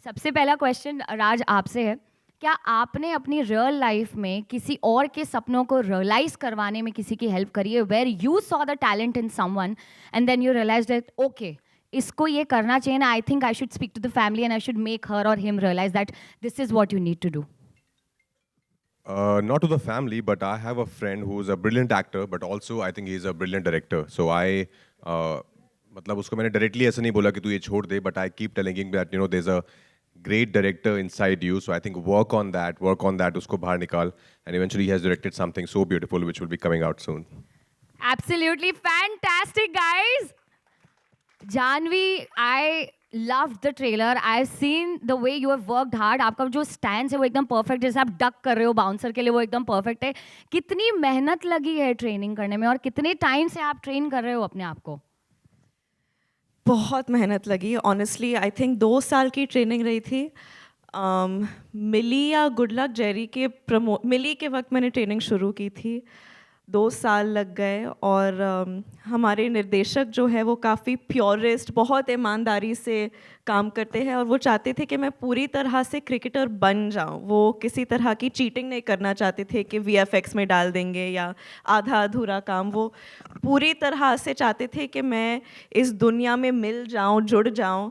सबसे पहला क्वेश्चन राज आपसे है, क्या आपने अपनी रियल लाइफ में किसी और के सपनों को रियलाइज करवाने में किसी की हेल्प करी है, where you saw the talent in someone and then you realize that okay, इसको ये करना चाहिए ना, I think I should speak to the family and I should make her or him realize that this is what you need to do? Not to the family, but I have a friend who's a brilliant actor, but also I think he's a brilliant director. So मतलब उसको मैंने directly ऐसा नहीं बोला कि तू ये छोड़ दे, but I keep telling him that there's a great director inside you. So I think work on that, उसको बाहर निकाल, and eventually he has directed something so beautiful which will be coming out soon. Absolutely fantastic, guys. Janvi, I loved the trailer. I've seen the way you have worked hard. आपका जो stand है वो एकदम perfect, जैसे आप duck कर रहे हो बाउंसर के लिए, वो एकदम परफेक्ट है. कितनी मेहनत लगी है ट्रेनिंग करने में और कितने टाइम से आप ट्रेन कर रहे हो अपने आप को? बहुत मेहनत लगी ऑनेस्टली. आई थिंक 2 साल की ट्रेनिंग रही थी. मिली या गुड लक जेरी के मिली के वक्त मैंने ट्रेनिंग शुरू की थी. 2 साल लग गए और हमारे निर्देशक जो है वो काफ़ी प्योरिस्ट, बहुत ईमानदारी से काम करते हैं और वो चाहते थे कि मैं पूरी तरह से क्रिकेटर बन जाऊं. वो किसी तरह की चीटिंग नहीं करना चाहते थे कि वीएफएक्स में डाल देंगे या आधा अधूरा काम. वो पूरी तरह से चाहते थे कि मैं इस दुनिया में मिल जाऊं, जुड़ जाऊं.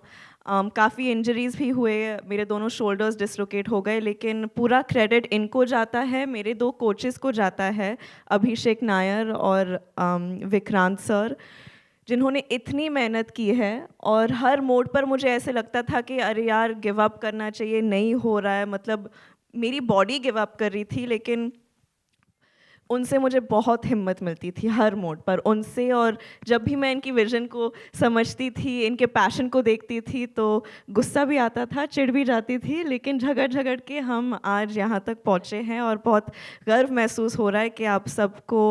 काफ़ी इंजरीज़ भी हुए, मेरे दोनों शोल्डर्स डिसलोकेट हो गए, लेकिन पूरा क्रेडिट इनको जाता है, मेरे 2 कोचेस को जाता है, अभिषेक नायर और विक्रांत सर, जिन्होंने इतनी मेहनत की है. और हर मोड पर मुझे ऐसे लगता था कि अरे यार गिव अप करना चाहिए, नहीं हो रहा है. मतलब मेरी बॉडी गिव अप कर रही थी, लेकिन उनसे मुझे बहुत हिम्मत मिलती थी हर मोड पर उनसे. और जब भी मैं इनकी विजन को समझती थी, इनके पैशन को देखती थी, तो गुस्सा भी आता था, चिढ़ भी जाती थी, लेकिन झगड़ के हम आज यहाँ तक पहुँचे हैं और बहुत गर्व महसूस हो रहा है कि आप सबको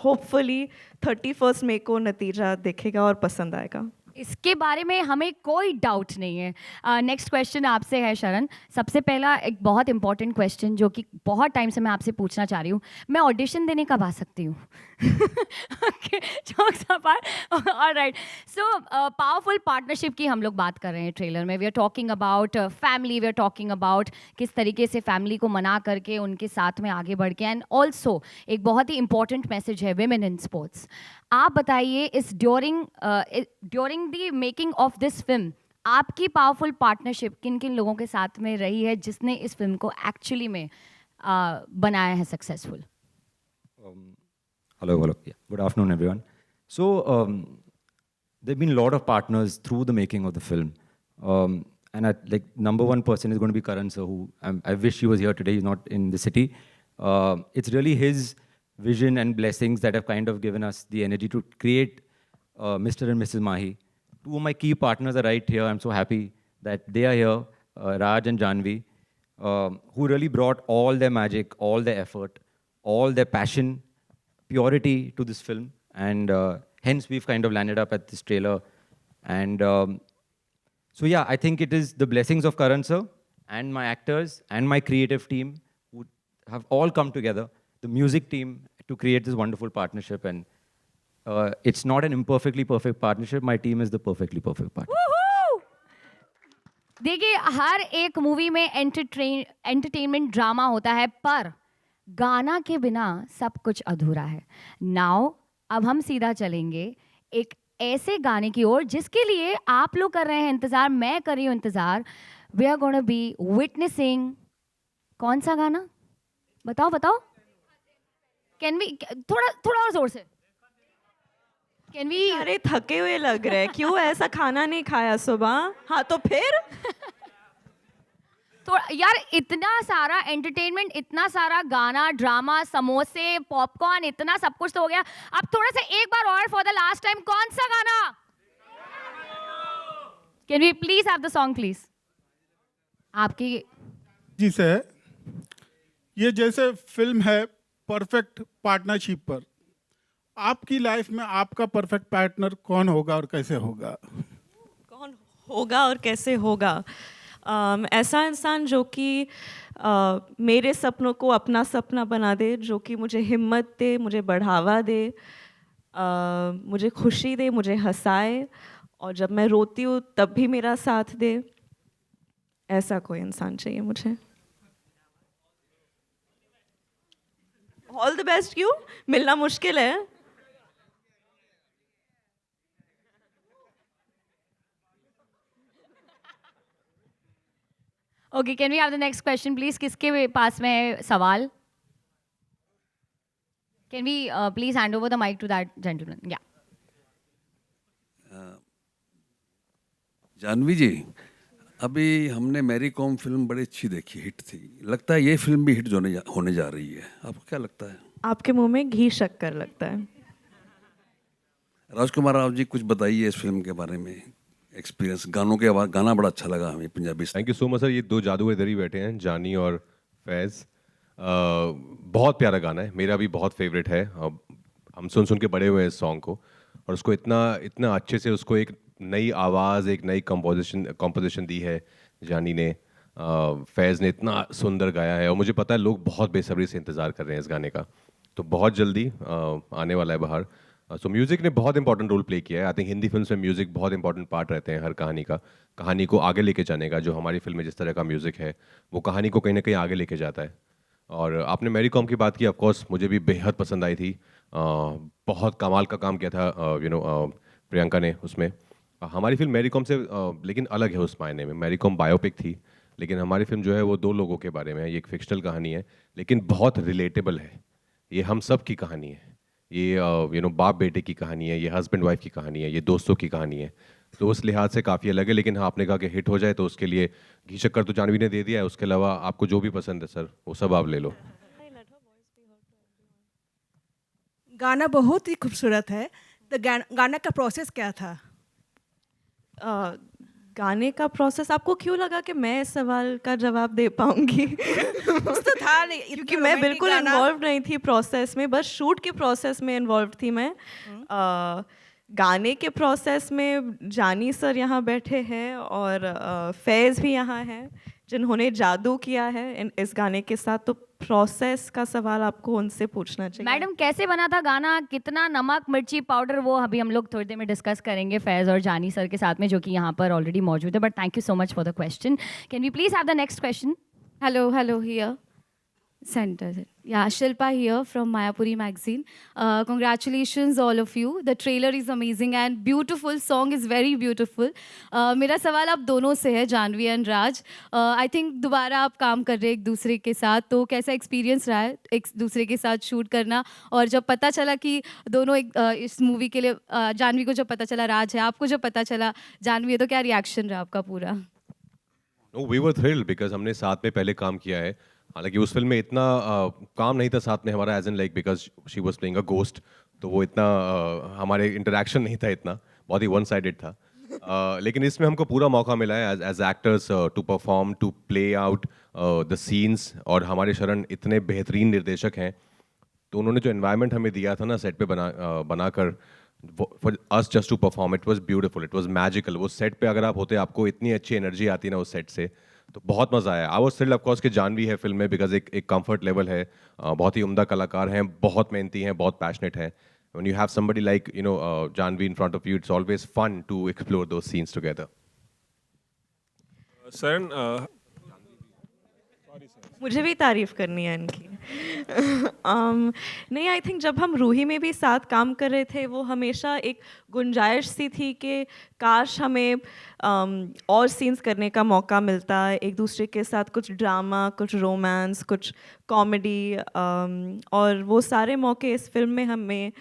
होपफुली 31 मई को नतीजा दिखेगा और पसंद आएगा. इसके बारे में हमें कोई डाउट नहीं है. नेक्स्ट क्वेश्चन आपसे है शरण. सबसे पहला एक बहुत इंपॉर्टेंट क्वेश्चन जो कि बहुत टाइम से मैं आपसे पूछना चाह रही हूँ, मैं ऑडिशन देने कब आ सकती हूँ? Okay, jokes apart, alright. So powerful partnership की हम लोग बात कर रहे हैं ट्रेलर में. We are talking about family, we are talking about किस तरीके से फैमिली को मना करके उनके साथ में आगे बढ़ के, एंड ऑल्सो एक बहुत ही इंपॉर्टेंट मैसेज है विमेन इन स्पोर्ट्स. आप बताइए, इस during the making of this film आपकी पावरफुल पार्टनरशिप किन किन लोगों के साथ में रही है जिसने इस फिल्म को एक्चुअली में बनाया है successful? Hello. Yeah. Good afternoon, everyone. So, there have been a lot of partners through the making of the film. And number one person is going to be Karan sir, who I wish he was here today. He's not in the city. It's really his vision and blessings that have kind of given us the energy to create Mr. and Mrs. Mahi. 2 of my key partners are right here. I'm so happy that they are here, Raj and Janvi, who really brought all their magic, all their effort, all their passion, purity to this film. And hence we've kind of landed up at this trailer. And so yeah, I think it is the blessings of Karan sir and my actors and my creative team who have all come together, the music team, to create this wonderful partnership. And it's not an imperfectly perfect partnership. My team is the perfectly perfect partnership. देखिए, हर एक movie में entertainment drama होता है, पर गाना के बिना सब कुछ अधूरा है. नाउ अब हम सीधा चलेंगे एक ऐसे गाने की ओर जिसके लिए आप लोग कर रहे हैं इंतज़ार, मैं कर रही हूँ इंतज़ार. We are gonna be witnessing. कौन सा गाना? बताओ. कैन वी थोड़ा और जोर से? Can we? अरे थके हुए लग रहे हैं, क्यों? ऐसा खाना नहीं खाया सुबह? हाँ तो फिर तो यार, इतना सारा एंटरटेनमेंट, इतना सारा गाना, ड्रामा, समोसे, पॉपकॉर्न, इतना सब कुछ तो हो गया. अब थोड़ा सा एक बार और फॉर द लास्ट टाइम, कौन सा गाना? Can we please have the song please? आपकी जी सर, ये जैसे फिल्म है परफेक्ट पार्टनरशिप पर, आपकी लाइफ में आपका परफेक्ट पार्टनर कौन होगा और कैसे होगा? कौन होगा और कैसे होगा? ऐसा इंसान जो कि मेरे सपनों को अपना सपना बना दे, जो कि मुझे हिम्मत दे, मुझे बढ़ावा दे, मुझे खुशी दे, मुझे हंसाए, और जब मैं रोती हूँ तब भी मेरा साथ दे. ऐसा कोई इंसान चाहिए मुझे। ऑल द बेस्ट यू, मिलना मुश्किल है। Okay, can we have the next question please? किसके पास में है सवाल? Can we please hand over the mike to that gentleman? या जानवी जी, अभी हमने मैरी कॉम फिल्म बड़ी अच्छी देखी, हिट थी। लगता है ये फिल्म भी हिट होने जा रही है। आपको क्या लगता है? आपके मुंह में घी शक्कर लगता है। राजकुमार राव जी, कुछ बताइए इस फिल्म के बारे में, एक्सपीरियंस। गाना बड़ा अच्छा लगा हमें, Punjabi. Thank you so much sir. ये दो जादू इधर ही बैठे हैं, जानी और फैज़। बहुत प्यारा गाना है, मेरा भी बहुत फेवरेट है। हम सुन सुन के बड़े हुए हैं इस सॉन्ग को, और उसको इतना इतना अच्छे से उसको एक नई आवाज़, एक नई कंपोजिशन दी है जानी ने। फैज़ ने इतना सुंदर गाया है, और मुझे पता है लोग बहुत बेसब्री से इंतज़ार कर रहे हैं इस गाने का, तो बहुत जल्दी आने वाला है बाहर। सो म्यूज़िक ने बहुत इंपॉर्टेंट रोल प्ले किया है। आई थिंक हिंदी फिल्म में म्यूज़िक बहुत इंपॉर्टेंट पार्ट रहते हैं हर कहानी का, कहानी को आगे लेके जाने का। जो हमारी फिल्म में जिस तरह का म्यूज़िक है, वो कहानी को कहीं ना कहीं आगे लेके जाता है। और आपने मैरी कॉम की बात की, ऑफ कोर्स मुझे भी बेहद पसंद आई थी। बहुत कमाल का काम किया था प्रियंका ने उसमें। हमारी फिल्म मैरी कॉम से लेकिन अलग है उस मायने में। मैरी कॉम बायोपिक थी, लेकिन हमारी फिल्म जो है वो दो लोगों के बारे में है। ये एक फिक्शनल कहानी है, लेकिन बहुत रिलेटेबल है। ये हम सब की कहानी है। ये बाप बेटे की कहानी है, ये हस्बैंड वाइफ की कहानी है, ये दोस्तों की कहानी है। तो उस लिहाज से काफ़ी अलग है। लेकिन हाँ, आपने कहा कि हिट हो जाए तो उसके लिए घी शक्कर तो जानवी ने दे दिया है। उसके अलावा आपको जो भी पसंद है सर, वो सब आप ले लो। गाना बहुत ही खूबसूरत है। तो गाना का प्रोसेस क्या था? गाने का प्रोसेस, आपको क्यों लगा कि मैं इस सवाल का जवाब दे पाऊंगी? कुछ तो था नहीं, क्योंकि मैं बिल्कुल इन्वॉल्व नहीं थी प्रोसेस में, बस शूट के प्रोसेस में इन्वॉल्व थी मैं। गाने के प्रोसेस में जानी सर यहाँ बैठे हैं, और फैज़ भी यहाँ हैं जिन्होंने जादू किया है इस गाने के साथ। तो प्रोसेस का सवाल आपको उनसे पूछना चाहिए। मैडम, कैसे बना था गाना? कितना नमक, मिर्ची पाउडर, वो अभी हम लोग थोड़ी देर में डिस्कस करेंगे फैज़ और जानी सर के साथ में, जो कि यहाँ पर ऑलरेडी मौजूद है। But thank you so much for the question. Can we please have the next question? Hello, here. Center. Yeah, Shilpa here from Mayapuri magazine. Congratulations all of you. The trailer is amazing and beautiful. Song is very beautiful. मेरा सवाल आप दोनों से है, Janhvi and Raj. I think दोबारा आप काम कर रहे हैं एक दूसरे के साथ, तो कैसा एक्सपीरियंस रहा है एक दूसरे के साथ शूट करना? और जब पता चला कि दोनों इस मूवी के लिए, जानवी को जब पता चला राज है, आपको जब पता चला जानवी है, तो क्या रिएक्शन रहा आपका पूरा? No, we were thrilled because हमने साथ में पहले काम किया है। हालांकि उस फिल्म में इतना काम नहीं था साथ में हमारा, as in like because she was playing a ghost, तो वो इतना हमारे इंटरेक्शन नहीं था, इतना बहुत ही वन साइडेड था। लेकिन इसमें हमको पूरा मौका मिला है as actors to perform, to play out the scenes. और हमारे शरण इतने बेहतरीन निर्देशक हैं, तो उन्होंने जो एनवायरनमेंट हमें दिया था ना सेट पे बनाकर, for us just to perform, it was beautiful, it was magical. वो सेट पे अगर आप होते, आपको इतनी अच्छी एनर्जी आती ना उस सेट से, तो बहुत मज़ा आया। I was thrilled of course कि जानवी है फिल्म में, बिकॉज एक कंफर्ट लेवल है। बहुत ही उम्दा कलाकार हैं, बहुत मेहनती हैं, बहुत पैशनेट हैं। When you have somebody like Janhvi in front of you, it's always fun to explore those scenes together. Sir, मुझे भी तारीफ करनी है इनकी। नहीं, आई थिंक जब हम रूही में भी साथ काम कर रहे थे, वो हमेशा एक गुंजाइश सी थी कि काश हमें और सीन्स करने का मौका मिलता, एक दूसरे के साथ कुछ ड्रामा, कुछ रोमांस, कुछ कॉमेडी, और वो सारे मौके इस फिल्म में हमें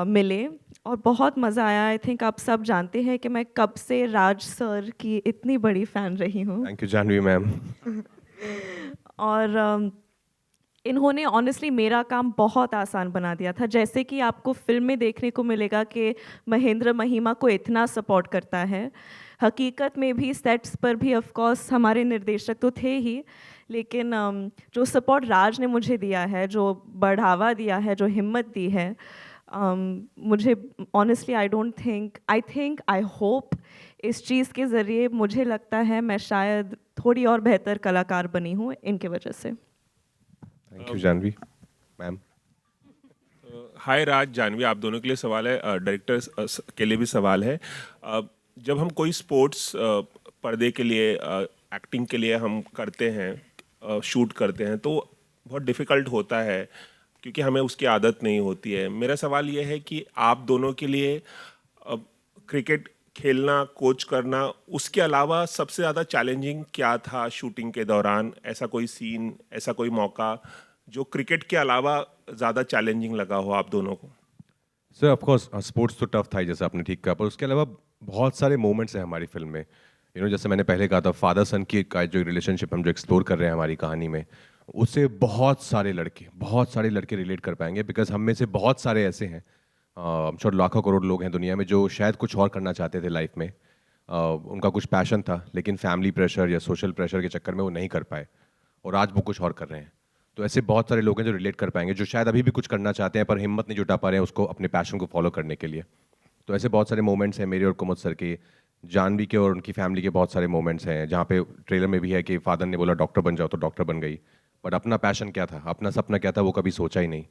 मिले और बहुत मज़ा आया। आई थिंक आप सब जानते हैं कि मैं कब से राज सर की इतनी बड़ी फ़ैन रही हूँ। Thank you Janvi ma'am. और इन्होंने ऑनेस्टली मेरा काम बहुत आसान बना दिया था। जैसे कि आपको फिल्म में देखने को मिलेगा कि महेंद्र महिमा को इतना सपोर्ट करता है, हकीकत में भी सेट्स पर भी ऑफ कोर्स हमारे निर्देशक तो थे ही, लेकिन जो सपोर्ट राज ने मुझे दिया है, जो बढ़ावा दिया है, जो हिम्मत दी है, मुझे ऑनेस्टली आई होप इस चीज़ के ज़रिए मुझे लगता है मैं शायद थोड़ी और बेहतर कलाकार बनी हूँ इनके वजह से। Thank you Janvi ma'am. Hi Raj, Janvi, आप दोनों के लिए सवाल है, डायरेक्टर्स के लिए भी सवाल है। जब हम कोई स्पोर्ट्स पर्दे के लिए एक्टिंग के लिए हम करते हैं, शूट करते हैं, तो बहुत डिफ़िकल्ट होता है क्योंकि हमें उसकी आदत नहीं होती है। मेरा सवाल ये है कि आप दोनों के लिए क्रिकेट खेलना, कोच करना, उसके अलावा सबसे ज़्यादा चैलेंजिंग क्या था शूटिंग के दौरान? ऐसा कोई सीन, ऐसा कोई मौका जो क्रिकेट के अलावा ज़्यादा चैलेंजिंग लगा हो आप दोनों को? सर ऑफ कोर्स स्पोर्ट्स तो टफ था ही, जैसे आपने ठीक कहा, पर उसके अलावा बहुत सारे मोमेंट्स हैं हमारी फिल्म में। जैसे मैंने पहले कहा था, फादर सन की का जो रिलेशनशिप हम जो एक्सप्लोर कर रहे हैं हमारी कहानी में, उससे बहुत सारे लड़के रिलेट कर पाएंगे, बिकॉज हम में से बहुत सारे ऐसे हैं, श्योर लाखों करोड़ लोग हैं दुनिया में जो शायद कुछ और करना चाहते थे लाइफ में। उनका कुछ पैशन था, लेकिन फैमिली प्रेशर या सोशल प्रेशर के चक्कर में वो नहीं कर पाए, और आज वो कुछ और कर रहे हैं। तो ऐसे बहुत सारे लोग हैं जो रिलेट कर पाएंगे, जो शायद अभी भी कुछ करना चाहते हैं पर हिम्मत नहीं जुटा पा रहे हैं उसको अपने पैशन को फॉलो करने के लिए। तो ऐसे बहुत सारे मोमेंट्स हैं मेरे और कुमुद सर के, जानवी के और उनकी फैमिली के बहुत सारे मोमेंट्स हैं, जहाँ पे ट्रेलर में भी है कि फादर ने बोला डॉक्टर बन जाओ तो डॉक्टर बन गई, बट अपना पैशन क्या था, अपना सपना क्या था, वो कभी सोचा ही नहीं।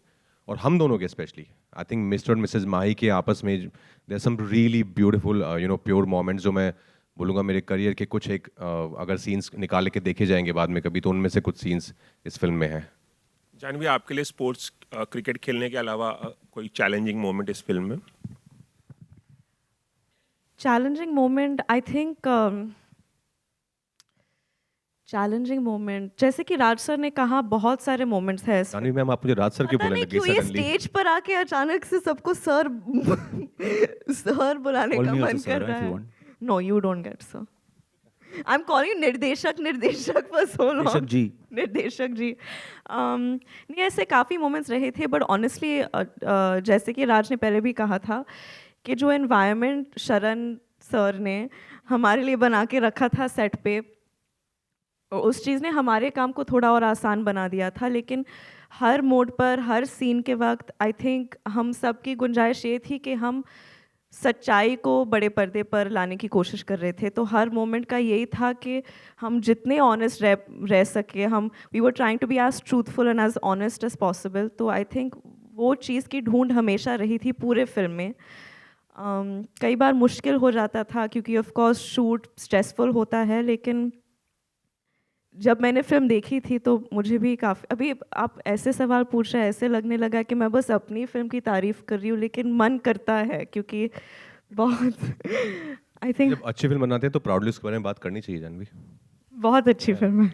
और हम दोनों के स्पेशली आई थिंक मिस्टर और मिसेज माही के आपस में there some really beautiful pure moments, जो मैं बोलूँगा मेरे करियर के कुछ एक अगर सीन्स निकाल के देखे जाएंगे बाद में कभी, तो उनमें से कुछ सीन्स इस फिल्म में हैं। जानवी, आपके लिए स्पोर्ट्स, क्रिकेट खेलने के अलावा कोई चैलेंजिंग मोमेंट इस फिल्म में? Challenging moment, I think challenging moment, जैसे कि राज सर ने कहा, बहुत सारे मोमेंट्स हैं जानवी मैम, आप मुझे राज सर क्यों पता बोलने नहीं लगी क्यों ये सडनली? स्टेज पर आके अचानक से सबको सर सर बुलाने Call का me also मन sir, कर if रहा you है। want. No, you don't get sir. I am calling निर्देशक फॉर सो लॉन्ग। निर्देशक जी। निर्देशक जी। नहीं, ऐसे काफ़ी मोमेंट्स रहे थे, बट ऑनेस्टली जैसे कि राज ने पहले भी कहा था कि जो एनवायरनमेंट शरण सर ने हमारे लिए बना के रखा था सेट पे, उस चीज़ ने हमारे काम को थोड़ा और आसान बना दिया था। लेकिन हर मोड पर, हर सीन के वक्त आई थिंक हम सब की गुंजाइश ये थी कि हम सच्चाई को बड़े पर्दे पर लाने की कोशिश कर रहे थे। तो हर मोमेंट का यही था कि हम जितने ऑनेस्ट रह सके, हम we were trying to be as truthful and as honest as possible. तो आई थिंक वो चीज़ की ढूंढ हमेशा रही थी पूरे फिल्म में। कई बार मुश्किल हो जाता था क्योंकि ऑफ कोर्स शूट स्ट्रेसफुल होता है, लेकिन जब मैंने फिल्म देखी थी तो मुझे भी काफ़ी, अभी आप ऐसे सवाल पूछ रहे हैं, ऐसे लगने लगा कि मैं बस अपनी फिल्म की तारीफ़ कर रही हूँ, लेकिन मन करता है क्योंकि बहुत आई थिंक जब अच्छी फिल्म बनाते हैं तो प्राउडली उसके बारे में बात करनी चाहिए जानवी। बहुत अच्छी फिल्म है।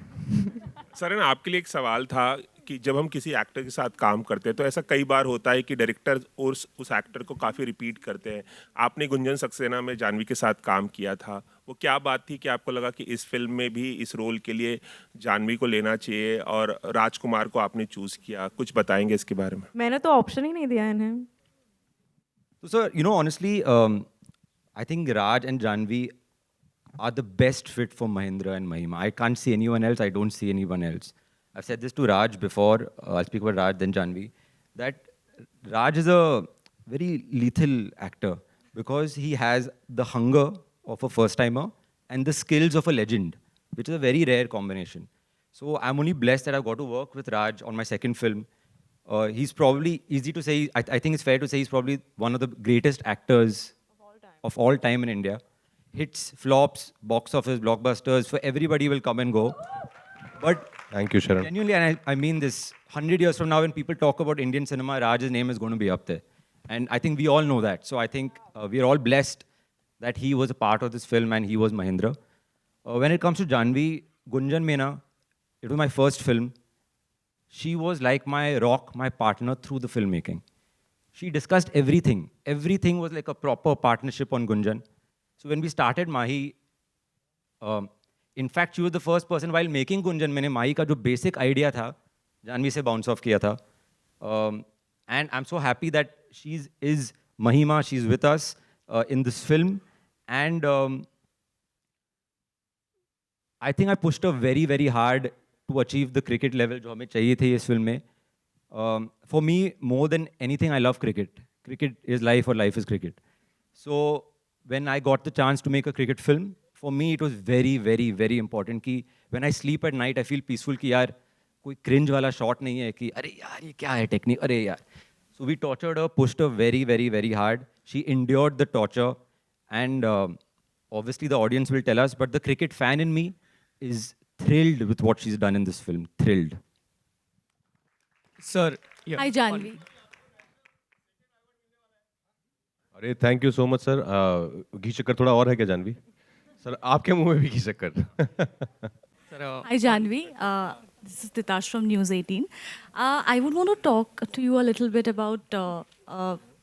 सरन, आपके लिए एक सवाल था कि जब हम किसी एक्टर के साथ काम करते हैं तो ऐसा कई बार होता है कि डायरेक्टर और उस एक्टर को काफ़ी रिपीट करते हैं। आपने गुंजन सक्सेना में जानवी के साथ काम किया था, वो क्या बात थी कि आपको लगा कि इस फिल्म में भी इस रोल के लिए जानवी को लेना चाहिए और राजकुमार को आपने चूज़ किया? कुछ बताएंगे इसके बारे में? मैंने तो ऑप्शन ही नहीं दिया इन्हें। So, sir, honestly, I think Raj and Janvi are the best fit for Mahindra and Mahima. I can't see anyone else. I don't see anyone else. I've said this to Raj before. I'll speak about Raj, then Janvi. That Raj is a very lethal actor because he has the hunger of a first-timer and the skills of a legend, which is a very rare combination. So I'm only blessed that I've got to work with Raj on my second film. He's probably, easy to say, I think it's fair to say he's probably one of the greatest actors of all time in India. Hits, flops, box office, blockbusters, for everybody will come and go. But thank you शरण। genuinely, and I mean this, 100 years from now when people talk about Indian cinema, Raj's name is going to be up there. And I think we all know that. So I think we are all blessed that he was a part of this film and he was Mahindra. When it comes to Janvi, Gunjan Mena, it was my first film. She was like my rock, my partner through the filmmaking. She discussed everything. Everything was like a proper partnership on Gunjan. So when we started Mahi, in fact, she was the first person while making Gunjan, मैंने माही का जो basic idea था, जानवी से bounce off किया था. And I'm so happy that she is Mahima, she's with us in this film. And I think I pushed her very, very hard to achieve the cricket level जो हमें चाहिए थे इस film में. For me, more than anything, I love cricket. Cricket is life or life is cricket. So when I got the chance to make a cricket film, for me it was very, very, very important कि when I sleep at night, I feel peaceful कि यार कोई cringe वाला shot नहीं है कि अरे यार ये क्या है technique, अरे यार. So we tortured her, pushed her very, very, very hard. She endured the torture, and obviously the audience will tell us, but the cricket fan in me is thrilled with what she's done in this film. Thrilled. Sir, yeah. Hi, Janvi. अरे thank you so much sir. घी शक्कर थोड़ा और है क्या Janvi? Sir आपके मुंह में भी घी शक्कर। Sir, Hi, Janvi. This is Titash from News 18. I would want to talk to you a little bit about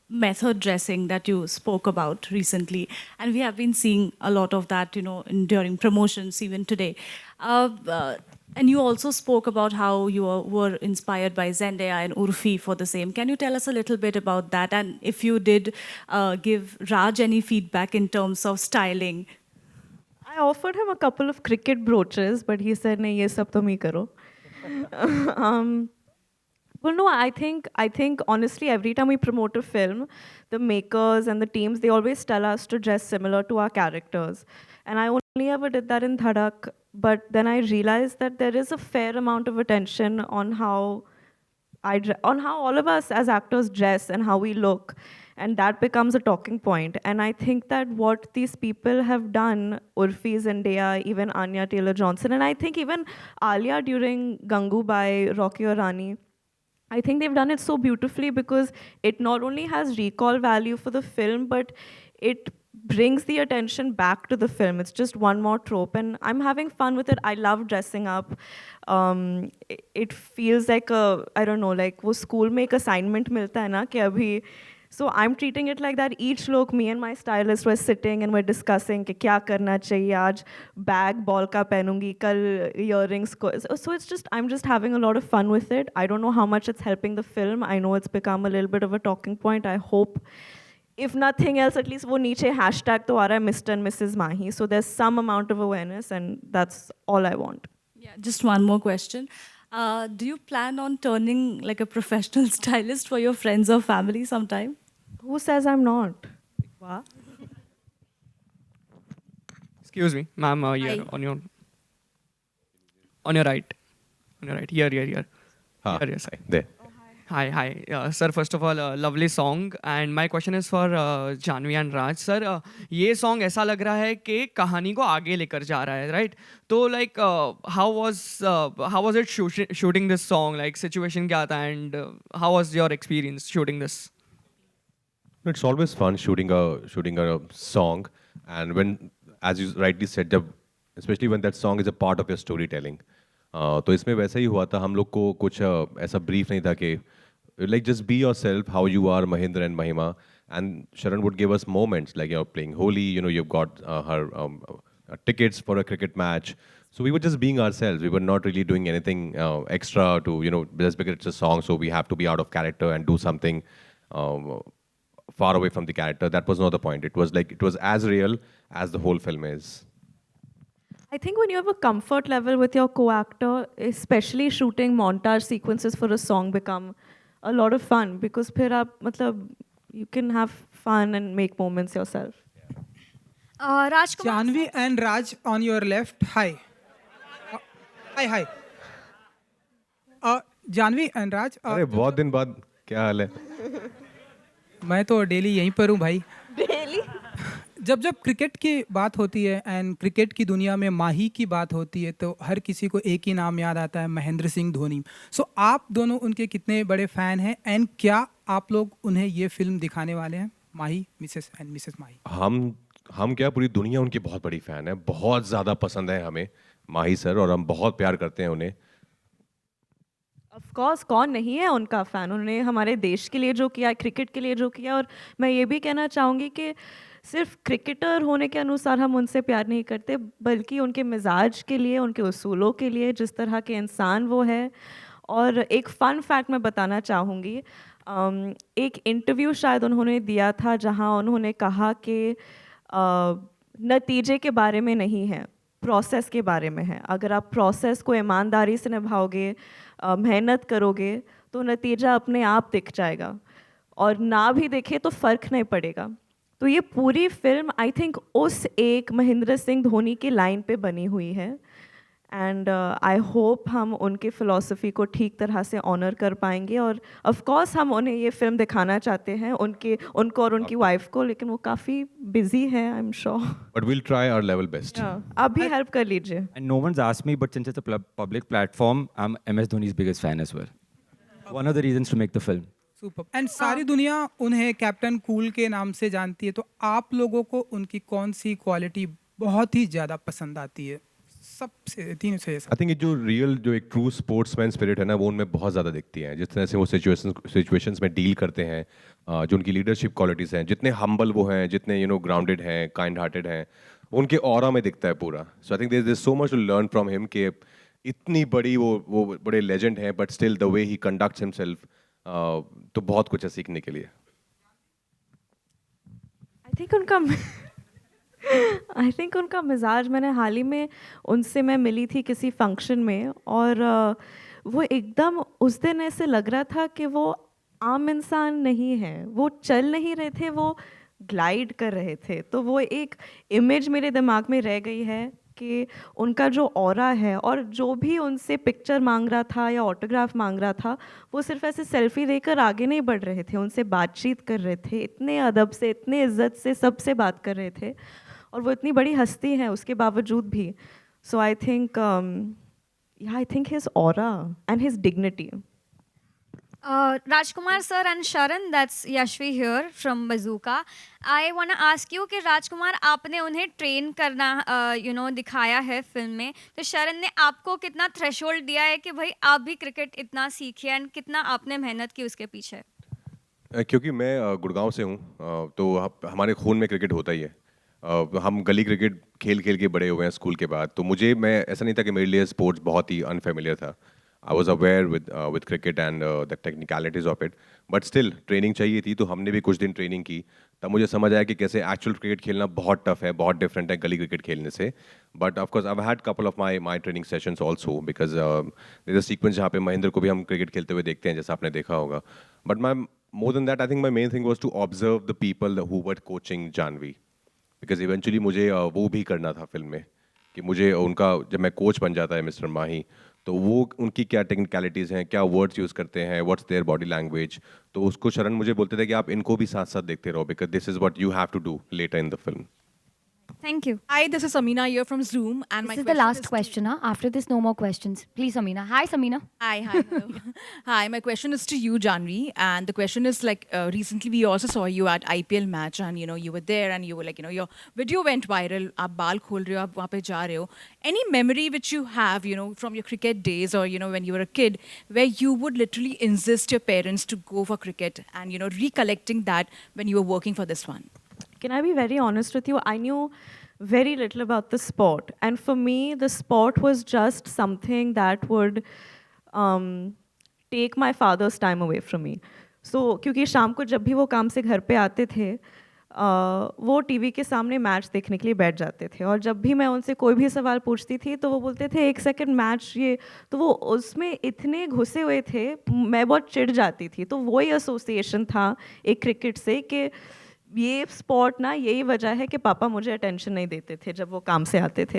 method dressing that you spoke about recently. And we have been seeing a lot of that, you know, during promotions even today. And you also spoke about how you were inspired by Zendaya and Urfi for the same. Can you tell us a little bit about that? And if you did give Raj any feedback in terms of styling? I offered him a couple of cricket brooches, but he said, "नहीं ये सब तुम ही करो." Well, no, I think honestly, every time we promote a film, the makers and the teams, they always tell us to dress similar to our characters. And I only ever did that in Dhadak, but then I realized that there is a fair amount of attention on how on how all of us as actors dress and how we look. And that becomes a talking point. And I think that what these people have done, Urfi, Zendaya, even Anya Taylor-Johnson, and I think even Alia during Gangubai, Rocky or Rani, I think they've done it so beautifully because it not only has recall value for the film, but it brings the attention back to the film. It's just one more trope, and I'm having fun with it. I love dressing up. It feels like I don't know, like वो school में एक assignment मिलता है ना कि अभी. So I'm treating it like that. Each look, me and my stylist were sitting and we're discussing कि क्या करना चाहिए आज, bag ball का पहनूंगी, कल earrings को. So it's just, I'm just having a lot of fun with it. I don't know how much it's helping the film. I know it's become a little bit of a talking point. I hope, if nothing else, at least वो नीचे hashtag तो आ रहा है Mr. and Mrs. Mahi. So there's some amount of awareness, and that's all I want. Yeah, just one more question. Do you plan on turning like a professional stylist for your friends or family sometime? Who says I'm not? Wow. excuse me, ma'am, here Hi. on your right. On your right. Here. हाँ, Here, side. there. Hi. Sir, first of all, lovely song. And my question is for Janvi and Raj. Sir, ये song ऐसा लग रहा है कि कहानी को आगे लेकर जा रहा है, right? तो like, how was it shooting this song? Like, situation क्या था, and how was your experience shooting this? It's always fun shooting a song, and when, as you rightly said, especially when that song is a part of your storytelling. तो इसमें वैसा ही हुआ था. हम लोग को कुछ ऐसा brief नहीं था कि like just be yourself, how you are, Mahindra and Mahima, and Sharan would give us moments like you're playing Holi, you know, you've got her tickets for a cricket match. So we were just being ourselves. We were not really doing anything extra to, you know, just because it's a song, so we have to be out of character and do something far away from the character. That was not the point. It was like, it was as real as the whole film is. I think when you have a comfort level with your co-actor, especially shooting montage sequences for a song become a lot of fun because फिर आप मतलब you can have fun and make moments yourself. Rajkumar, Janvi and Raj on your left. Hi. Hi. Janvi and Raj. अरे बहुत दिन बाद क्या हाल है? मैं तो डेली यहीं पर हूँ भाई. Really? जब क्रिकेट की बात होती है एंड क्रिकेट की दुनिया में माही की बात होती है तो हर किसी को एक ही नाम याद आता है, महेंद्र सिंह धोनी. सो आप दोनों उनके कितने बड़े फ़ैन हैं एंड क्या आप लोग उन्हें ये फिल्म दिखाने वाले हैं, माही, मिसेस माही? हम क्या, पूरी दुनिया उनकी बहुत बड़ी फ़ैन है. बहुत ज़्यादा पसंद है हमें माही सर, और हम बहुत प्यार करते हैं उन्हें. Of course, कौन नहीं है उनका फ़ैन. उन्होंने हमारे देश के लिए जो किया, क्रिकेट के लिए जो किया, और मैं ये भी कहना चाहूँगी कि सिर्फ क्रिकेटर होने के अनुसार हम उनसे प्यार नहीं करते, बल्कि उनके मिजाज के लिए, उनके उसूलों के लिए, जिस तरह के इंसान वो है. और एक फ़न फैक्ट मैं बताना चाहूँगी. एक इंटरव्यू शायद उन्होंने दिया था जहाँ उन्होंने कहा कि नतीजे के बारे में नहीं है, प्रोसेस के बारे में है. अगर आप प्रोसेस को ईमानदारी से निभाओगे, मेहनत करोगे, तो नतीजा अपने आप दिख जाएगा, और ना भी दिखे तो फ़र्क नहीं पड़ेगा. तो ये पूरी फिल्म आई थिंक उस एक महेंद्र सिंह धोनी की लाइन पे बनी हुई है. एंड आई होप हम उनके फ़िलॉसफी को ठीक तरह से ऑनर कर पाएंगे, और ऑफ कोर्स हम उन्हें ये फिल्म दिखाना चाहते हैं, उनको और उनकी वाइफ को, लेकिन वो काफ़ी बिजी है, I am sure. But we'll try our level best. आप भी हेल्प कर लीजिए। And no one's asked me, but since it's a public platform, I'm MS Dhoni's biggest fan as well. One of the reasons to make the film. Super. And सारी दुनिया उन्हें captain cool के नाम से जानती है, तो आप लोगों को उनकी कौन सी क्वालिटी बहुत ही ज़्यादा पसंद आती है? सबसे तीनों से आई थिंक जो रियल जो एक ट्रू स्पोर्ट्समैन स्पिरिट है ना, वो उनमें बहुत ज़्यादा दिखती है। जिस तरह से वो सिचुएशंस में डील करते हैं, जो उनकी लीडरशिप क्वालिटीज़ हैं, जितने हम्बल वो हैं, जितने ग्राउंडेड हैं, काइंड हार्टेड हैं, उनके ऑरा में दिखता है पूरा। So I think there is so much to learn from him कि इतनी बड़ी वो बड़े लेजेंड हैं, but still the way he conducts himself, तो बहुत कुछ है सीखने के लिए। आई थिंक उनका मिजाज, मैंने हाल ही में उनसे मैं मिली थी किसी फंक्शन में, और वो एकदम उस दिन ऐसे लग रहा था कि वो आम इंसान नहीं है, वो चल नहीं रहे थे, वो ग्लाइड कर रहे थे। तो वो एक इमेज मेरे दिमाग में रह गई है कि उनका जो ऑरा है, और जो भी उनसे पिक्चर मांग रहा था या ऑटोग्राफ मांग रहा था, वो सिर्फ ऐसे सेल्फी देकर आगे नहीं बढ़ रहे थे, उनसे बातचीत कर रहे थे, इतने अदब से, इतने इज्जत से सबसे बात कर रहे थे, और वो इतनी बड़ी हस्ती है उसके बावजूद भी। So I think his aura and his dignity. Rajkumar sir and Sharan, that's Yashvi here from Bazooka. I want to ask you कि राजकुमार आपने उन्हें ट्रेन करना दिखाया है फिल्म में, तो शरण ने आपको कितना थ्रेशोल्ड दिया है कि भाई आप भी क्रिकेट इतना सीखिए, एंड कितना आपने मेहनत की उसके पीछे? क्योंकि मैं गुड़गांव से हूँ, तो हमारे खून में क्रिकेट होता ही है। हम गली क्रिकेट खेल खेल के बड़े हुए हैं स्कूल के बाद, तो मैं ऐसा नहीं था कि मेरे लिए स्पोर्ट्स बहुत ही अनफेमिलियर था। I was aware with cricket and the technicalities of it, but still training चाहिए थी, तो हमने भी कुछ दिन ट्रेनिंग की। तब मुझे समझ आया कि कैसे एक्चुअल क्रिकेट खेलना बहुत टफ है, बहुत डिफरेंट है गली क्रिकेट खेलने से। But of course I had couple of my training sessions also, because there is a sequence जहाँ पे महेंद्र को भी हम क्रिकेट खेलते हुए देखते हैं, जैसा आपने देखा होगा। But my more than that, I think my main thing was to observe the people who were coaching Janhvi, because eventually मुझे वो भी करना था फिल्म में, कि मुझे उनका, जब मैं कोच बन जाता है मिस्टर माही, तो वो उनकी क्या टेक्निकलिटीज़ हैं, क्या वर्ड्स यूज़ करते हैं, व्हाट्स देयर बॉडी लैंग्वेज, तो उसको शरण मुझे बोलते थे कि आप इनको भी साथ साथ देखते रहो, because this is what you have to do later in the film. Thank you. Hi, this is Samina here from Zoom, and This is the last question. After this, no more questions. Please, Samina. Hi, Samina. Hi, hello. Hi, my question is to you, Janvi, and the question is like recently we also saw you at IPL match, and you were there, and you were like your video went viral. आप बाल खोल रहे हो, आप वहाँ पे जा रहे हो. Any memory which you have, from your cricket days, or when you were a kid, where you would literally insist your parents to go for cricket, and recollecting that when you were working for this one? Can I be very honest with you? I knew very little about the sport. And for me, the sport was just something that would take my father's time away from me. So, क्योंकि शाम को जब भी वो काम से घर पे आते थे, वो टीवी के सामने मैच देखने के लिए बैठ जाते थे, और जब भी मैं उनसे कोई भी सवाल पूछती थी तो वो बोलते थे 1 सेकंड मैच ये, तो वो उसमें इतने घुसे हुए थे, मैं बहुत चिढ़ जाती थी। तो वही एसोसिएशन था एक क्रिकेट से कि ये स्पोर्ट ना, यही वजह है कि पापा मुझे अटेंशन नहीं देते थे जब वो काम से आते थे।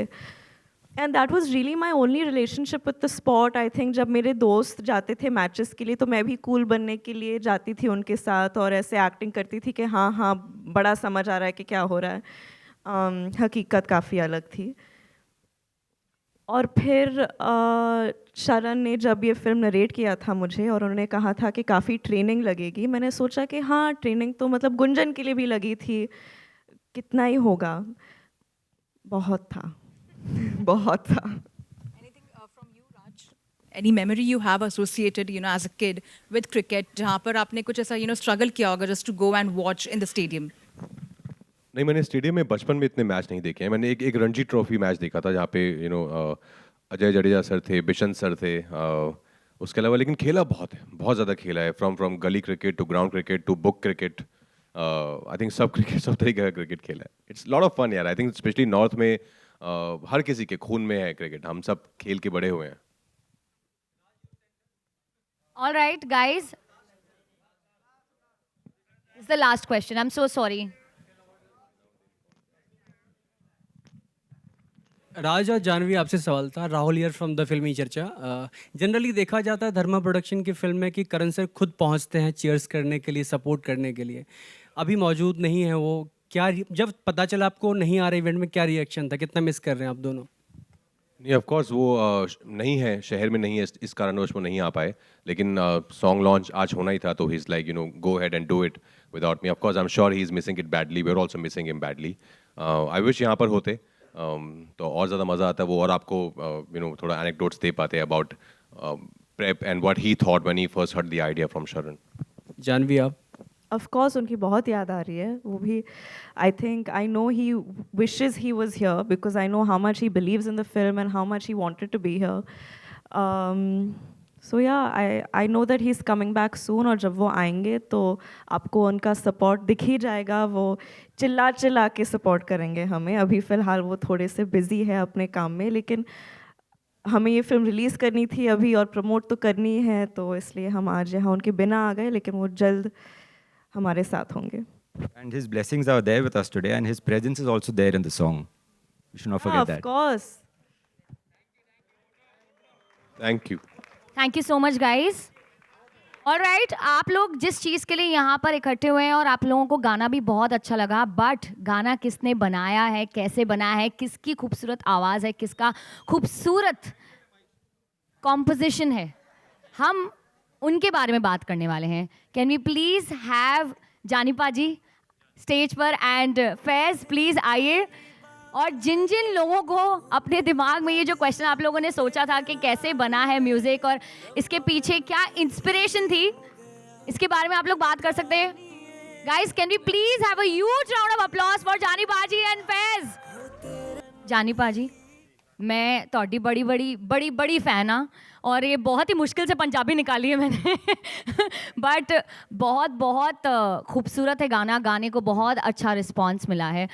And that was really my only relationship with the sport. I think जब मेरे दोस्त जाते थे मैचेस के लिए, तो मैं भी कूल बनने के लिए जाती थी उनके साथ, और ऐसे एक्टिंग करती थी कि हाँ हाँ बड़ा समझ आ रहा है कि क्या हो रहा है। हकीकत काफ़ी अलग थी। और फिर शरण ने जब ये फिल्म नरेट किया था मुझे, और उन्होंने कहा था कि काफ़ी ट्रेनिंग लगेगी, मैंने सोचा कि हाँ ट्रेनिंग तो मतलब गुंजन के लिए भी लगी थी, कितना ही होगा, बहुत था बहुत था। Anything from you, Raj? Any memory you have associated, as a kid with cricket, जहाँ पर आपने कुछ ऐसा struggle किया होगा just to go and watch in the stadium? नहीं, मैंने स्टेडियम में बचपन में इतने मैच नहीं देखे हैं। मैंने एक रणजी ट्रॉफी मैच देखा था, जहाँ पे अजय जडेजा सर थे, बिशन सर थे, उसके अलावा लेकिन खेला बहुत है, बहुत ज़्यादा खेला है, फ्रॉम गली cricket to ground cricket to book cricket. I think सब तरीके का क्रिकेट खेला है। इट्स लॉट ऑफ फन यार। आई थिंक स्पेशली नॉर्थ में हर किसी के खून में है क्रिकेट, हम सब खेल के बड़े हुए हैं। All right, guys. This is the last question. I'm so sorry. राज और जानवी आपसे सवाल था। राहुल हियर फ्रॉम द फिल्मी चर्चा। जनरली देखा जाता है धर्मा प्रोडक्शन की फिल्म में कि करण सर खुद पहुंचते हैं चीयर्स करने के लिए, सपोर्ट करने के लिए। अभी मौजूद नहीं है वो। क्या जब पता चला आपको नहीं आ रहे इवेंट में, क्या रिएक्शन था? कितना मिस कर रहे हैं आप दोनों? नहीं, ऑफ कोर्स वो नहीं है, शहर में नहीं है, इस कारणवश वो नहीं आ पाए। लेकिन सॉन्ग लॉन्च आज होना ही था, तो he is like go ahead and do it without me. Of course I am sure he is missing it badly, we are also missing him badly. I wish यहाँ पर होते तो और ज़्यादा मज़ा आता वो, और आपको थोड़ा एनेक्डोट्स दे पाते about prep and what he thought when he first heard the idea from शरण। जानवी आप? ऑफ कोर्स उनकी बहुत याद आ रही है। वो भी I think I know he wishes he was here because I know how much he believes in the film and how much he wanted to be here. So yeah I know that he is coming back soon, और जब वो आएंगे तो आपको उनका support दिख ही जाएगा। वो चिल्ला चिल्ला के सपोर्ट करेंगे हमें। अभी फ़िलहाल वो थोड़े से बिज़ी है अपने काम में, लेकिन हमें ये फिल्म रिलीज़ करनी थी अभी और प्रमोट तो करनी है, तो इसलिए हम आज यहाँ उनके बिना आ गए, लेकिन वो जल्द हमारे साथ होंगे। And his blessings are there with us today, and his presence is also there in the song. We should not forget that. Of course. Thank you. Thank you so much guys. Alright, आप लोग जिस चीज़ के लिए यहाँ पर इकट्ठे हुए हैं और आप लोगों को गाना भी बहुत अच्छा लगा, बट गाना किसने बनाया है, कैसे बना है, किसकी खूबसूरत आवाज़ है, किसका खूबसूरत कॉम्पोजिशन है, हम उनके बारे में बात करने वाले हैं। Can we please have Janipa ji stage पर, एंड फैज़ प्लीज़ आइए। और जिन जिन लोगों को अपने दिमाग में ये जो क्वेश्चन आप लोगों ने सोचा था कि कैसे बना है म्यूज़िक और इसके पीछे क्या इंस्पिरेशन थी, इसके बारे में आप लोग बात कर सकते हैं। Guys, can we please have a huge round of applause for Janipa ji and Faiz. Janipa ji, मैं तोड़ी बड़ी बड़ी बड़ी बड़ी फ़ैन हाँ, और ये बहुत ही मुश्किल से पंजाबी निकाली है मैंने बट बहुत बहुत खूबसूरत है गाना, गाने को बहुत अच्छा रिस्पांस मिला है।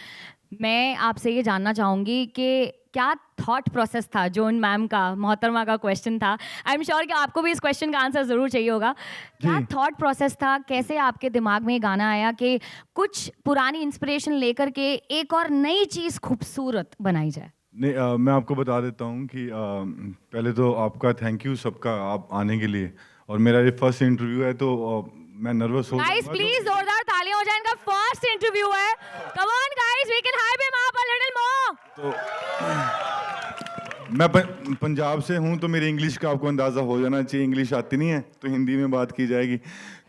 मैं आपसे ये जानना चाहूँगी कि क्या थॉट प्रोसेस था जो उन मैम का, मोहतरमा का क्वेश्चन था। आई एम श्योर कि आपको भी इस क्वेश्चन का आंसर ज़रूर चाहिए होगा। क्या थॉट प्रोसेस था, कैसे आपके दिमाग में ये गाना आया कि कुछ पुरानी इंस्पिरेशन लेकर के एक और नई चीज़ खूबसूरत बनाई जाए? नहीं, मैं आपको बता देता हूँ कि पहले तो आपका थैंक यू सबका, आप आने के लिए। और मेरा ये फर्स्ट इंटरव्यू है, तो मैं नर्वस हो गाइस प्लीज जोरदार तालियां हो जाए, इनका फर्स्ट इंटरव्यू है। Come on guys, we can hype him up a little more. तो मैं पंजाब से हूँ, तो मेरी इंग्लिश का आपको अंदाज़ा हो जाना चाहिए। इंग्लिश आती नहीं है तो हिंदी में बात की जाएगी।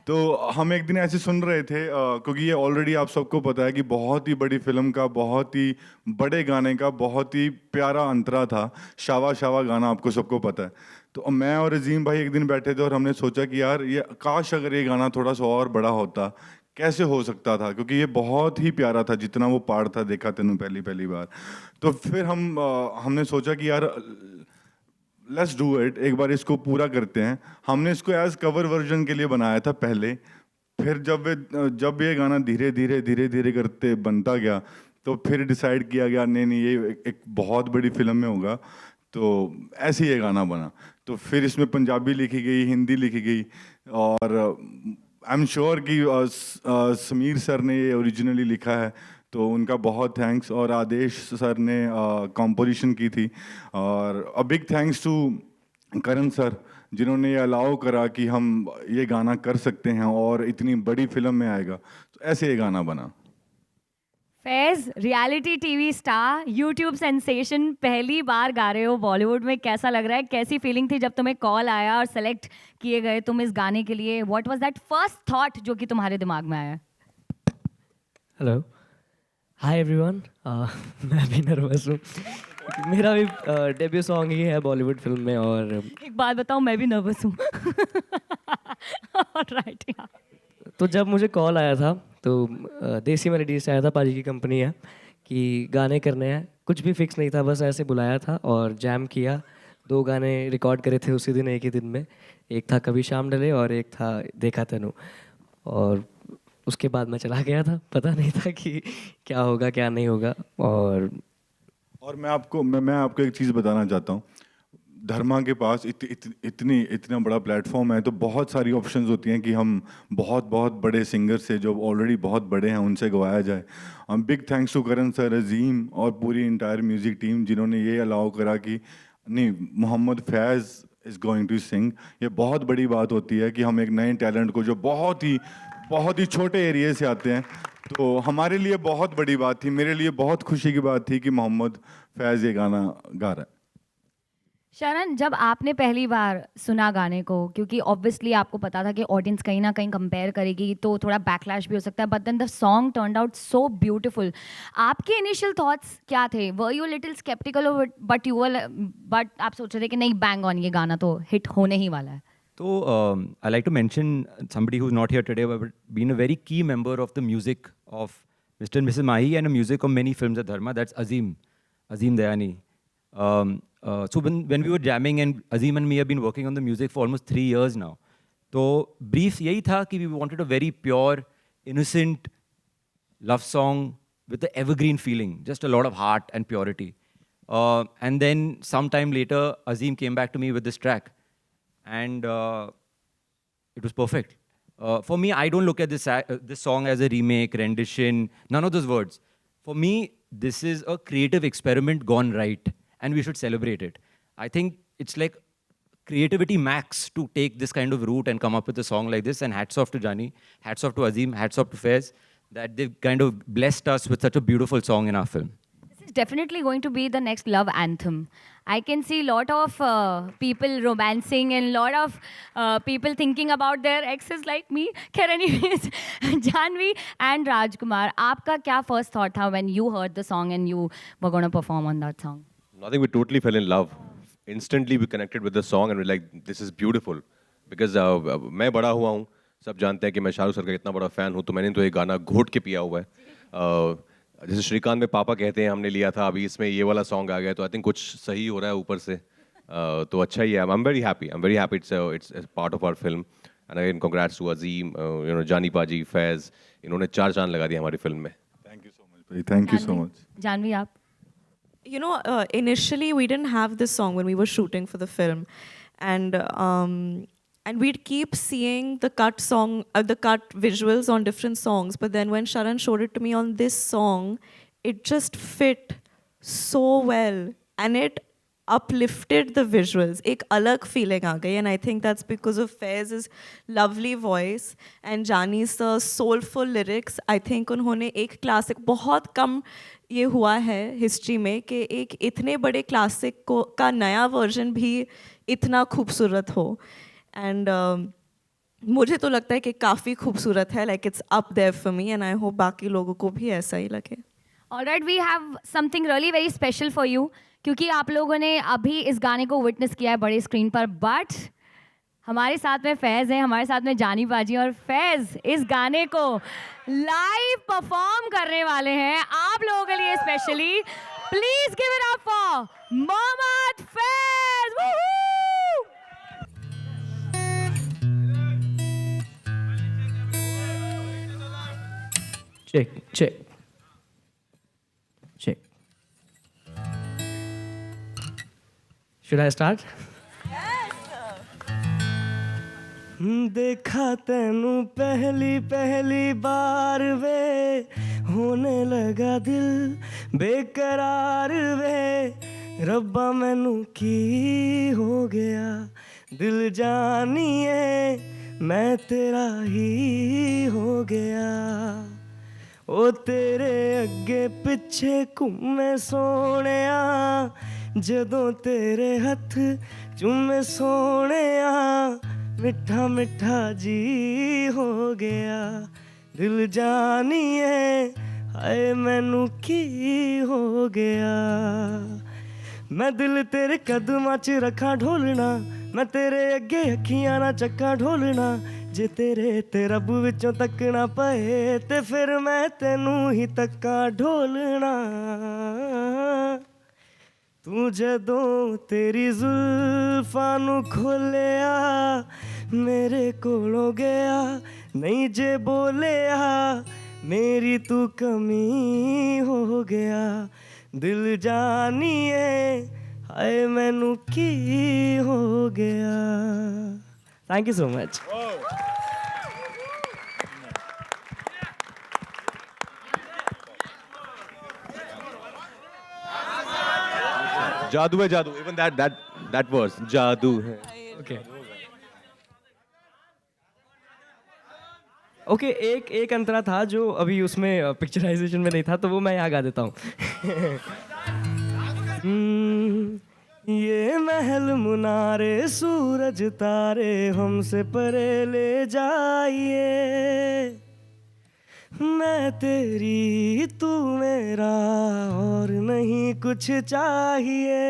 तो हम एक दिन ऐसे सुन रहे थे, क्योंकि ये ऑलरेडी आप सबको पता है कि बहुत ही बड़ी फिल्म का, बहुत ही बड़े गाने का बहुत ही प्यारा अंतरा था। शावा शावा गाना आपको सबको पता है। तो मैं और अजीम भाई एक दिन बैठे थे और हमने सोचा कि यार ये काश अगर ये गाना थोड़ा सा और बड़ा होता, कैसे हो सकता था, क्योंकि ये बहुत ही प्यारा था जितना वो पार्ट था, देखा तेनू पहली बार। तो फिर हमने सोचा कि यार लेट्स डू इट, एक बार इसको पूरा करते हैं। हमने इसको एज कवर वर्जन के लिए बनाया था पहले। फिर जब ये गाना धीरे धीरे करते बनता गया, तो फिर डिसाइड किया गया नहीं ये एक बहुत बड़ी फिल्म में होगा, तो ऐसे ही ये गाना बना। तो फिर इसमें पंजाबी लिखी गई, हिंदी लिखी गई, और आई एम श्योर कि समीर सर ने ये ओरिजिनली लिखा है, तो उनका बहुत थैंक्स। और आदेश सर ने कंपोजिशन की थी, और a big thanks to Karan sir जिन्होंने ये अलाउ करा कि हम ये गाना कर सकते हैं और इतनी बड़ी फिल्म में आएगा। तो ऐसे ये गाना बना। Faiz, reality TV star, YouTube sensation, पहली बार गा रहे हो बॉलीवुड में, कैसा लग रहा है? कैसी फीलिंग थी जब तुम्हें कॉल आया और सेलेक्ट किए गए तुम इस गाने के लिए? What was that first thought जो कि तुम्हारे दिमाग में आया? Hello, hi everyone. मैं भी नर्वस हूँ, मेरा भी डेब्यू सॉन्ग ही है बॉलीवुड फिल्म में। और एक बात बताऊँ, मैं भी नर्वस हूँ राइट। तो जब मुझे कॉल आया था, तो देसी मेलोडी से आया था, पाजी की कंपनी है, कि गाने करने हैं। कुछ भी फिक्स नहीं था, बस ऐसे बुलाया था और जैम किया। 2 गाने रिकॉर्ड करे थे उसी दिन, एक ही दिन में। एक था कभी शाम डले और एक था देखा तेनू। और उसके बाद मैं चला गया था, पता नहीं था कि क्या होगा क्या नहीं होगा। और मैं आपको एक चीज़ बताना चाहता हूँ। धर्मा के पास इतना बड़ा प्लेटफॉर्म है, तो बहुत सारी ऑप्शंस होती हैं कि हम बहुत बहुत बड़े सिंगर से जो ऑलरेडी बहुत बड़े हैं उनसे गवाया जाए. Big thanks to Karan sir, Azeem और पूरी इंटायर म्यूज़िक टीम जिन्होंने ये अलाउ करा कि नहीं, मोहम्मद फैज़ इज़ गोइंग टू सिंग. ये बहुत बड़ी बात होती है कि हम एक नए टैलेंट को जो बहुत ही छोटे एरिया से आते हैं, तो हमारे लिए बहुत बड़ी बात थी, मेरे लिए बहुत खुशी की बात थी कि मोहम्मद फैज़ ये गाना गा रहा है. शरण, जब आपने पहली बार सुना गाने को, क्योंकि ऑब्वियसली आपको पता था कि ऑडियंस कहीं ना कहीं कंपेयर करेगी तो थोड़ा बैकलैश भी हो सकता है, but then the song turned out so beautiful. आपके इनिशियल थॉट्स क्या थे? Were you little sceptical but आप सोच रहे थे कि नहीं, बैंग ऑन, ये गाना तो हिट होने ही वाला है? So I like to mention somebody who's not here today, but been a very key member of the music of Mr. and Mrs. Mahi and the music of many films at Dharma. That's Azim Dayani. So when we were jamming, and Azim and me have been working on the music for almost 3 years now. So brief यही था कि we wanted a very pure, innocent love song with the evergreen feeling, just a lot of heart and purity. And then sometime later, Azim came back to me with this track. And it was perfect. For me, I don't look at this song as a remake, rendition, none of those words. For me, this is a creative experiment gone right, and we should celebrate it. I think it's like creativity max to take this kind of route and come up with a song like this, and hats off to Jani, hats off to Azim, hats off to Faiz, that they've kind of blessed us with such a beautiful song in our film. This is definitely going to be the next love anthem. I can see a lot of people romancing and a lot of people thinking about their exes like me. Khair, anyways, Janvi and Rajkumar, आपका क्या first thought था when you heard the song and you were going to perform on that song? Nothing, we totally fell in love. Instantly we connected with the song and we're like, this is beautiful. Because मैं बड़ा हुआ हूँ, सब जानते हैं कि मैं Shahrukh sir का कितना बड़ा फ़ैन हूँ, तो मैंने तो ये गाना घोट के पिया हुआ है. जैसे श्रीकांत में पापा कहते हैं हमने लिया था, अभी इसमें ये वाला सॉन्ग आ गया, तो आई थिंक कुछ सही हो रहा है ऊपर से, तो अच्छा ही है. I am very happy. It's part of our film. And again congrats to Azeem, Jani paaji, फैज़, इन्होंने 4 चांद लगा दिए हमारी फिल्म में. Thank you so much. Thank you so much. Janhvi, आप? You know, initially we didn't have this song when we were shooting for the film, and we'd keep seeing the cut visuals on different songs. But then when Sharan showed it to me on this song, it just fit so well, and it uplifted the visuals. एक अलग feeling आ गई, and I think that's because of Faiz's lovely voice and Jani's soulful lyrics. I think उन्होंने एक classic, बहुत कम ये हुआ है history में कि एक इतने बड़े क्लासिक का नया वर्जन भी इतना खूबसूरत हो. एंड मुझे तो लगता है कि काफ़ी खूबसूरत है. Like it's up there for me, and I hope बाकी लोगों को भी ऐसा ही लगे. Alright, we have something really very special for you, क्योंकि आप लोगों ने अभी इस गाने को विटनेस किया है बड़े स्क्रीन पर, बट हमारे साथ में फैज़ हैं, हमारे साथ में जानी बाजी, और फैज़ इस गाने को लाइव परफॉर्म करने वाले हैं आप लोगों के लिए specially. Please give it up for Mohammed Faiz. Check. Should I start? देखा तेनू पहली बार वे, होने लगा दिल बेकरार वे, रब्बा मैनू की हो गया, दिल जानिए मैं तेरा ही हो गया. ओ तेरे अगे पिछे घूमे सोहणिया, जदों तेरे हथ चूमे सोहणिया, मिठा मिठा जी हो गया, दिल जानिए हाय मैनू की हो गया. मैं दिल तेरे कदमां च रखा ढोलना, मैं तेरे अगे अखियां ना चक्का ढोलना, जे तेरे ते रब विचों तकना पए, ते फिर मैं तेनू ही तक्का ढोलना. तू जदों तेरी जुल्फां नू खोलिया, मेरे कोलों गया नहीं जे बोलिया, मेरी तू कमी हो गया, दिल जानिए हाय मैनू की हो गया. Thank you so much. जादू है जादू. Even that verse. जादू है. Okay. ओके एक अंतरा था जो अभी उसमें पिक्चराइजेशन में नहीं था, तो वो मैं यहाँ गा देता हूँ. ये महल मुनारे सूरज तारे हमसे परे ले जाइए, मैं तेरी तू मेरा और नहीं कुछ चाहिए.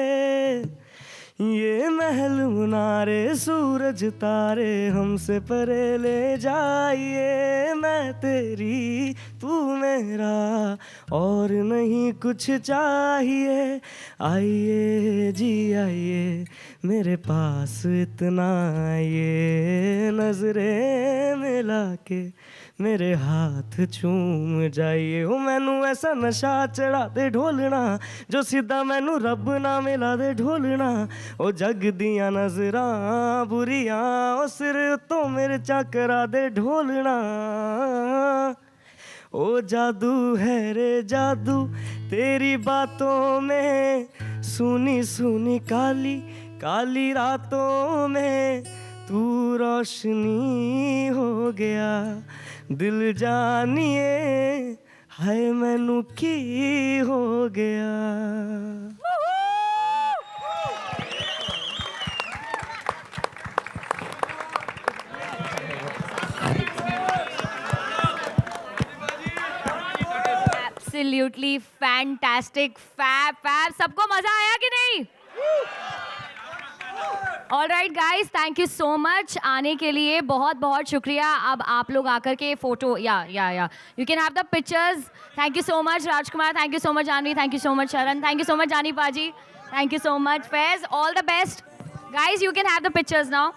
ये महल मुनारे सूरज तारे हमसे परे ले जाइए, मैं तेरी तू मेरा और नहीं कुछ चाहिए. आइए जी आइए मेरे पास इतना आइए, नजरें मिला के मेरे हाथ चूम जाइए. हो मैनू ऐसा नशा चढ़ा दे ढोलना, जो सीधा मैनू रब ना मिला दे ढोलना. ओ जग दियां नजरां बुरियां, ओ सिर तो मेरे करा दे ढोलना. ओ जादू है रे जादू तेरी बातों में, सुनी सुनी काली काली रातों में तू रोशनी हो गया. दिल जानिए हाय मैनू की हो गया. Absolutely fantastic, fab. सबको मजा आया कि नहीं? All right guys, thank you so much आने के लिए, बहुत बहुत शुक्रिया. अब आप लोग आकर के फोटो या you can have the pictures. Thank you so much Rajkumar, thank you so much Janvi, thank you so much Sharan, thank you so much Jani Paji, thank you so much Faiz. All the best guys, you can have the pictures now.